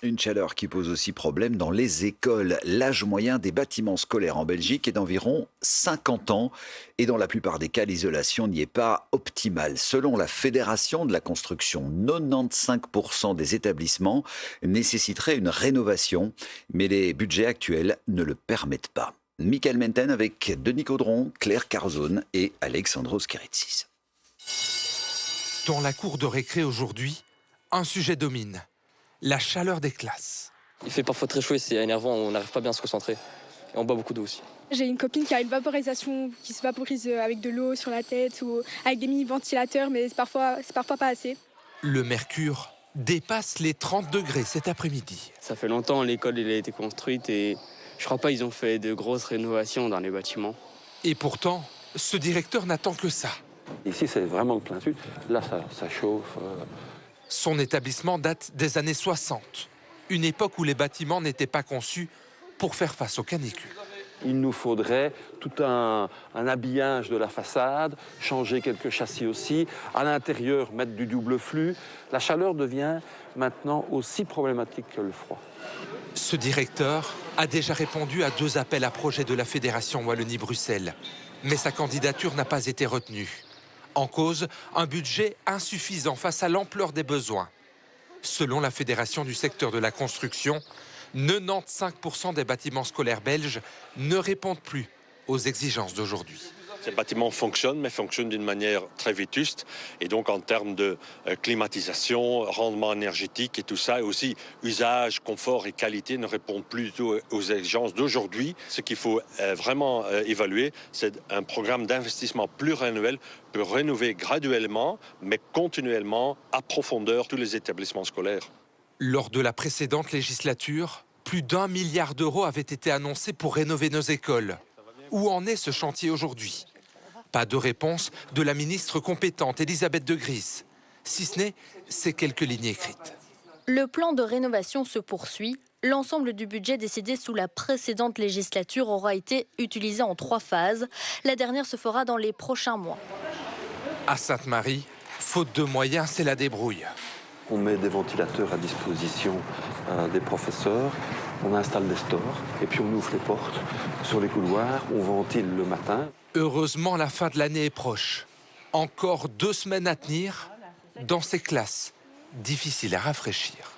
Une chaleur qui pose aussi problème dans les écoles. L'âge moyen des bâtiments scolaires en Belgique est d'environ 50 ans et dans la plupart des cas, l'isolation n'y est pas optimale. Selon la Fédération de la construction, 95% des établissements nécessiteraient une rénovation, mais les budgets actuels ne le permettent pas. Michael Menten avec Denis Caudron, Claire Carzone et Alexandros Keritsis. Dans la cour de récré aujourd'hui, un sujet domine. La chaleur des classes. Il fait parfois très chaud et c'est énervant, on n'arrive pas bien à se concentrer. Et on boit beaucoup d'eau aussi. J'ai une copine qui a une vaporisation, qui se vaporise avec de l'eau sur la tête ou avec des mini-ventilateurs, mais c'est parfois pas assez. Le mercure dépasse les 30 degrés cet après-midi. Ça fait longtemps, l'école a été construite et je crois pas qu'ils ont fait de grosses rénovations dans les bâtiments. Et pourtant, ce directeur n'attend que ça. Ici, c'est vraiment le plein sud. Là, ça chauffe. Son établissement date des années 60, une époque où les bâtiments n'étaient pas conçus pour faire face aux canicules. Il nous faudrait tout un habillage de la façade, changer quelques châssis aussi, à l'intérieur mettre du double flux. La chaleur devient maintenant aussi problématique que le froid. Ce directeur a déjà répondu à 2 appels à projets de la Fédération Wallonie-Bruxelles, mais sa candidature n'a pas été retenue. En cause, un budget insuffisant face à l'ampleur des besoins. Selon la Fédération du secteur de la construction, 95% des bâtiments scolaires belges ne répondent plus aux exigences d'aujourd'hui. Ces bâtiments fonctionnent, mais fonctionnent d'une manière très vétuste. Et donc, en termes de climatisation, rendement énergétique et tout ça, et aussi usage, confort et qualité ne répondent plus du tout aux exigences d'aujourd'hui. Ce qu'il faut vraiment évaluer, c'est un programme d'investissement pluriannuel pour rénover graduellement, mais continuellement, à profondeur, tous les établissements scolaires. Lors de la précédente législature, plus d'1 milliard d'euros avaient été annoncés pour rénover nos écoles. Où en est ce chantier aujourd'hui? Pas de réponse de la ministre compétente Elisabeth de Gries, si ce n'est ces quelques lignes écrites. Le plan de rénovation se poursuit. L'ensemble du budget décidé sous la précédente législature aura été utilisé en 3 phases. La dernière se fera dans les prochains mois. À Sainte-Marie, faute de moyens, c'est la débrouille. On met des ventilateurs à disposition des professeurs, on installe des stores et puis on ouvre les portes sur les couloirs, on ventile le matin. Heureusement, la fin de l'année est proche. Encore 2 semaines à tenir dans ces classes difficiles à rafraîchir.